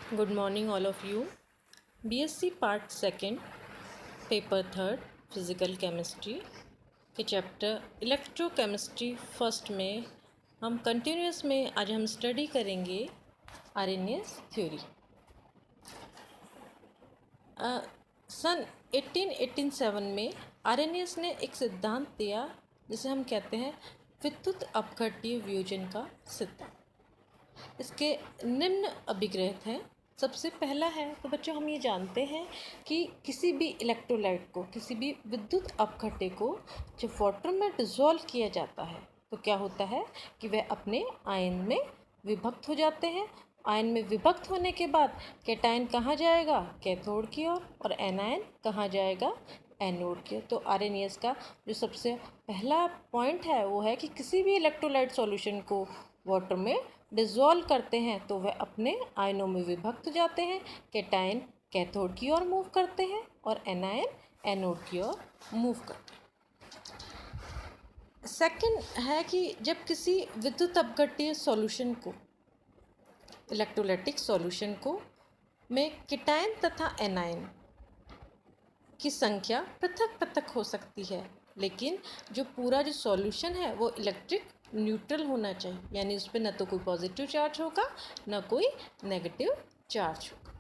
Good morning, all of you. BSc Part Second, Paper Third, Physical Chemistry के chapter electrochemistry first में हम continuous में आज हम स्टडी करेंगे आरएनएस थ्योरी। सन 1887 में आरएनएस ने एक सिद्धांत दिया जिसे हम कहते हैं विद्युत अपघट्य वियोजन का सिद्धांत। इसके निम्न अभिग्रहित हैं। सबसे पहला है तो बच्चों हम ये जानते हैं कि किसी भी इलेक्ट्रोलाइट को, किसी भी विद्युत अपघट्य को जब वाटर में डिज़ोल्व किया जाता है तो क्या होता है कि वह अपने आयन में विभक्त हो जाते हैं। आयन में विभक्त होने के बाद कैटायन कहाँ जाएगा? कैथोड की ओर। और एनायन कहाँ जाएगा? एनोड की ओर। तो आरएनएस का जो सबसे पहला पॉइंट है वो है कि किसी भी इलेक्ट्रोलाइट सॉल्यूशन को वाटर में डिज़ोल्व करते हैं तो वह अपने आयनों में विभक्त हो जाते हैं। कैटायन कैथोड की ओर मूव करते हैं और एनायन एनोड की ओर मूव करते हैं। सेकंड है कि जब किसी विद्युत अपघट्य सॉल्यूशन को, इलेक्ट्रोलाइटिक सॉल्यूशन को में कैटायन तथा एनायन की संख्या पृथक पृथक हो सकती है, लेकिन जो पूरा जो सॉल्यूशन है वो इलेक्ट्रिक न्यूट्रल होना चाहिए, यानी उस पर न तो कोई पॉजिटिव चार्ज होगा न कोई नेगेटिव चार्ज होगा।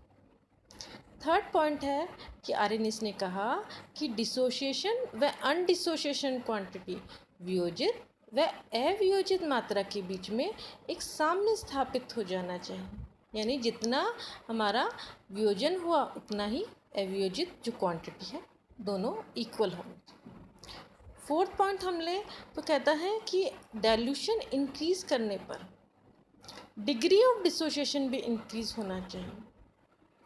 थर्ड पॉइंट है कि आरएनएस ने कहा कि डिसोसिएशन व अनडिसोसिएशन क्वांटिटी, वियोजित व अवियोजित मात्रा के बीच में एक साम्य स्थापित हो जाना चाहिए, यानी जितना हमारा वियोजन हुआ उतना ही अवियोजित जो क्वांटिटी है दोनों इक्वल होंगे। फोर्थ पॉइंट हम ले तो कहता है कि डाइल्यूशन इंक्रीज करने पर डिग्री ऑफ डिसोसिएशन भी इंक्रीज होना चाहिए,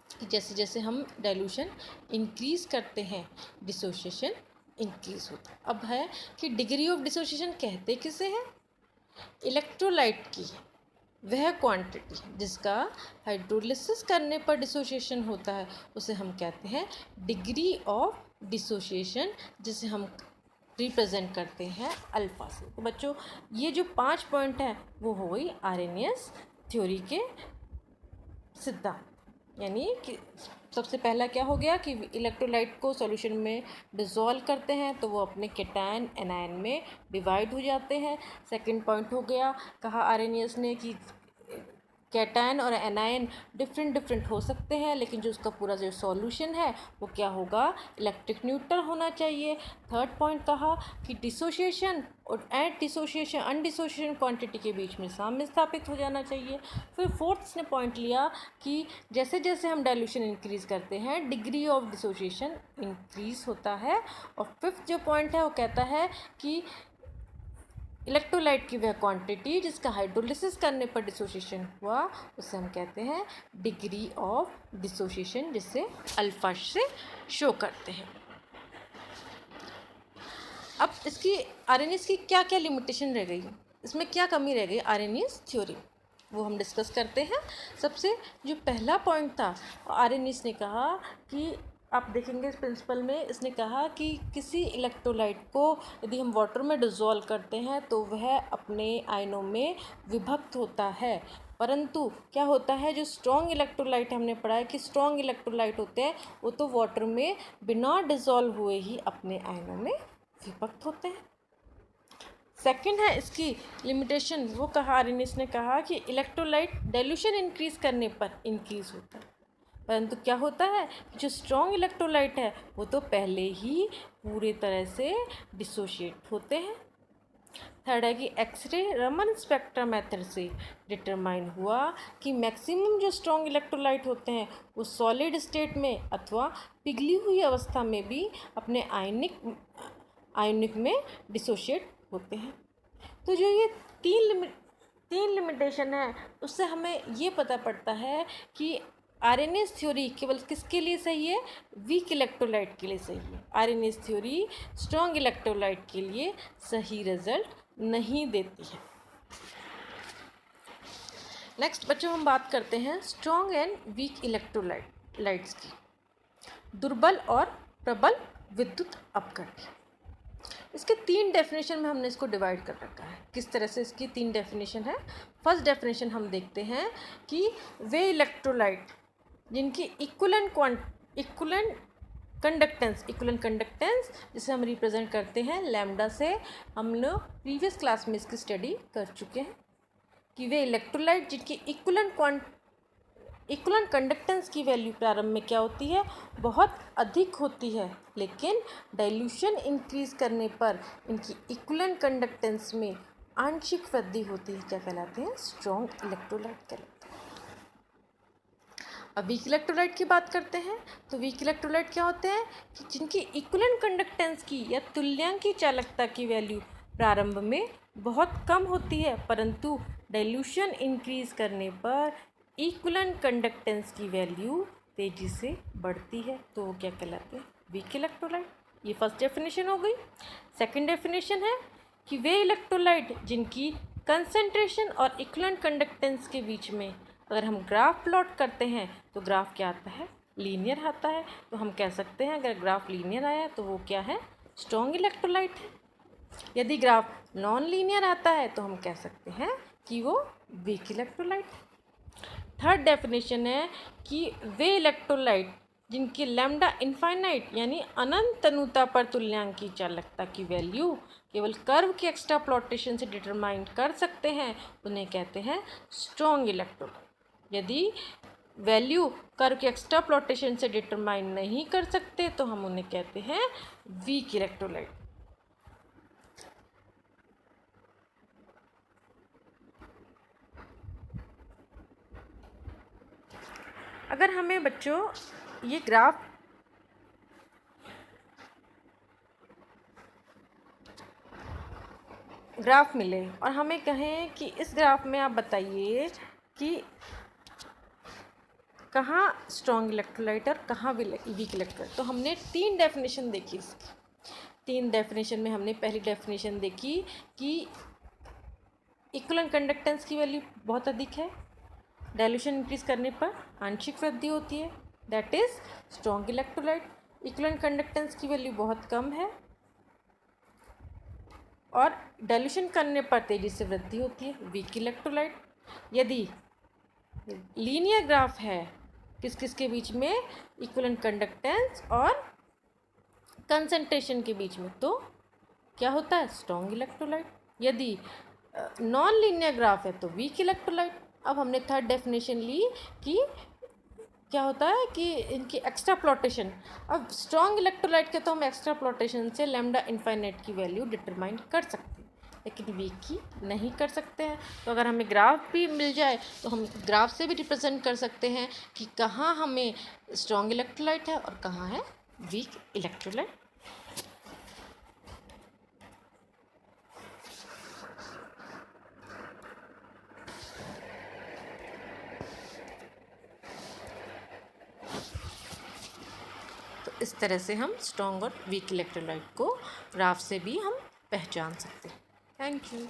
कि जैसे जैसे हम डाइल्यूशन इंक्रीज करते हैं डिसोसिएशन इंक्रीज होता है। अब है कि डिग्री ऑफ डिसोसिएशन कहते किसे हैं? इलेक्ट्रोलाइट की वह क्वांटिटी जिसका हाइड्रोलिसिस करने पर डिसोसिएशन होता है उसे हम कहते हैं डिग्री ऑफ डिसोसिएशन, जिसे हम रिप्रेजेंट करते हैं अल्फा से। तो बच्चों ये जो 5 पॉइंट हैं वो हो गई आरएनएस थ्योरी के सिद्धांत। यानी कि सबसे पहला क्या हो गया कि इलेक्ट्रोलाइट को सॉल्यूशन में डिज़ोल्व करते हैं तो वो अपने कैटायन एनायन में डिवाइड हो जाते हैं। सेकंड पॉइंट हो गया, कहा आरएनएस ने कि कैटायन और एनायन डिफरेंट हो सकते हैं, लेकिन जो उसका पूरा जो सॉल्यूशन है वो क्या होगा? इलेक्ट्रिक न्यूट्रल होना चाहिए। थर्ड पॉइंट कहा कि डिसोसिएशन और डिसोसिएशन अनडिसोसिएशन क्वांटिटी के बीच में साम्य स्थापित हो जाना चाहिए। फिर फोर्थ ने पॉइंट लिया कि जैसे जैसे हम डाइल्यूशन इंक्रीज़ करते हैं डिग्री ऑफ डिसोसिएशन इंक्रीज़ होता है। और फिफ्थ जो पॉइंट है वो कहता है कि इलेक्ट्रोलाइट की वह क्वांटिटी जिसका हाइड्रोलिसिस करने पर डिसोसिएशन हुआ उसे हम कहते हैं डिग्री ऑफ डिसोसिएशन, जिससे अल्फा से शो करते हैं। अब इसकी आरएनएस की क्या क्या लिमिटेशन रह गई, इसमें क्या कमी रह गई आरएनएस थ्योरी, वो हम डिस्कस करते हैं। सबसे जो पहला पॉइंट था आरएनएस ने कहा कि आप देखेंगे इस प्रिंसिपल में इसने कहा कि किसी इलेक्ट्रोलाइट को यदि हम वाटर में डिज़ोल्व करते हैं तो वह अपने आयनों में विभक्त होता है, परंतु क्या होता है जो स्ट्रॉन्ग इलेक्ट्रोलाइट हमने पढ़ा है कि स्ट्रॉन्ग इलेक्ट्रोलाइट होते हैं वो तो वाटर में बिना डिज़ोल्व हुए ही अपने आयनों में विभक्त होते हैं। सेकंड है इसकी लिमिटेशन, वो कहा आरएनएस ने कहा कि इलेक्ट्रोलाइट डाइल्यूशन इंक्रीज़ करने पर इंक्रीज़ होता है, परंतु क्या होता है जो स्ट्रॉन्ग इलेक्ट्रोलाइट है वो तो पहले ही पूरे तरह से डिसोशिएट होते हैं। थर्ड है कि एक्सरे रमन स्पेक्ट्रा मेथड से डिटरमाइन हुआ कि मैक्सिमम जो स्ट्रॉन्ग इलेक्ट्रोलाइट होते हैं वो सॉलिड स्टेट में अथवा पिघली हुई अवस्था में भी अपने आयनिक में डिसोशिएट होते हैं। तो जो ये तीन लिमिटेशन है उससे हमें ये पता पड़ता है कि आरएनएस थ्योरी केवल किसके लिए सही है? वीक इलेक्ट्रोलाइट के लिए सही है। आरएनएस थ्योरी स्ट्रॉन्ग इलेक्ट्रोलाइट के लिए सही रिजल्ट नहीं देती है। नेक्स्ट बच्चों हम बात करते हैं स्ट्रॉन्ग एंड वीक इलेक्ट्रोलाइट्स की, दुर्बल और प्रबल विद्युत अपघट्य। इसके 3 डेफिनेशन में हमने इसको डिवाइड कर रखा है। किस तरह से इसकी 3 डेफिनेशन है? फर्स्ट डेफिनेशन हम देखते हैं कि वे इलेक्ट्रोलाइट जिनकी इक्वलेंट कंडक्टेंस जिसे हम रिप्रेजेंट करते हैं लैम्डा से, हम लोग प्रीवियस क्लास में इसकी स्टडी कर चुके हैं कि वे इलेक्ट्रोलाइट जिनकी इक्वलेंट कंडक्टेंस की वैल्यू प्रारंभ में क्या होती है, बहुत अधिक होती है, लेकिन डाइल्यूशन इंक्रीज करने पर इनकी इक्वलेंट कंडक्टेंस में आंशिक वृद्धि होती है, क्या कहलाते हैं, स्ट्रॉन्ग इलेक्ट्रोलाइट कहलाते हैं। अब वीक इलेक्ट्रोलाइट की बात करते हैं। तो वीक इलेक्ट्रोलाइट क्या होते हैं कि जिनकी इक्वलेंट कंडक्टेंस की या तुल्यांकी चालकता की वैल्यू प्रारंभ में बहुत कम होती है, परंतु डाइल्यूशन इंक्रीज करने पर इक्वलेंट कंडक्टेंस की वैल्यू तेजी से बढ़ती है, तो वो क्या कहलाते हैं, वीक इलेक्ट्रोलाइट। ये फर्स्ट डेफिनेशन हो गई। सेकंड डेफिनेशन है कि वे इलेक्ट्रोलाइट जिनकी कंसंट्रेशन और इक्वलेंट कंडक्टेंस के बीच में अगर हम ग्राफ प्लॉट करते हैं तो ग्राफ क्या आता है, लीनियर आता है, तो हम कह सकते हैं अगर ग्राफ लीनियर आया तो वो क्या है, स्ट्रॉन्ग इलेक्ट्रोलाइट है। यदि ग्राफ नॉन लीनियर आता है तो हम कह सकते हैं कि वो वीक इलेक्ट्रोलाइट है। थर्ड डेफिनेशन है कि वे इलेक्ट्रोलाइट जिनकी लैम्डा इनफाइनाइट यानी अनंत अनुता पर तुल्यांकी चालकता की वैल्यू केवल कर्व के एक्स्ट्राप्लोटेशन से डिटरमाइन कर सकते हैं, उन्हें कहते हैं स्ट्रॉन्ग इलेक्ट्रोलाइट। यदि वैल्यू कर्व के एक्स्ट्राप्लोटेशन से डिटरमाइन नहीं कर सकते तो हम उन्हें कहते हैं वीक इलेक्ट्रोलाइट। अगर हमें बच्चों ये ग्राफ मिले और हमें कहें कि इस ग्राफ में आप बताइए कि कहाँ स्ट्रॉन्ग इलेक्ट्रोलाइट और कहाँ वीक इलेक्ट्रोलाइट, तो हमने 3 डेफिनेशन देखी इसकी। 3 डेफिनेशन में हमने पहली डेफिनेशन देखी कि इक्वलेंट कंडक्टेंस की वैल्यू बहुत अधिक है, डाइल्यूशन इंक्रीज करने पर आंशिक वृद्धि होती है, that is strong electrolyte. Equivalent conductance की वैल्यू बहुत कम है और डाइल्यूशन करने पर तेजी से वृद्धि होती है, वीक इलेक्ट्रोलाइट। यदि लीनियर ग्राफ है किस किस के बीच में, इक्वलेंट कंडक्टेंस और कंसंट्रेशन के बीच में, तो क्या होता है, स्ट्रॉन्ग इलेक्ट्रोलाइट। यदि नॉन लीनियर ग्राफ है तो वीक इलेक्ट्रोलाइट। अब हमने थर्ड डेफिनेशन ली कि क्या होता है कि इनकी एक्स्ट्राप्लोटेशन, अब स्ट्रॉन्ग इलेक्ट्रोलाइट के तो हम एक्स्ट्राप्लोटेशन से लैम्डा इनफाइनाइट की वैल्यू डिटरमाइन कर सकते हैं, लेकिन वीक की नहीं कर सकते हैं। तो अगर हमें ग्राफ भी मिल जाए तो हम ग्राफ से भी रिप्रेजेंट कर सकते हैं कि कहाँ हमें स्ट्रॉन्ग इलेक्ट्रोलाइट है और कहाँ है वीक इलेक्ट्रोलाइट। इस तरह से हम स्ट्रॉन्ग और वीक इलेक्ट्रोलाइट को ग्राफ से भी हम पहचान सकते हैं। Thank you.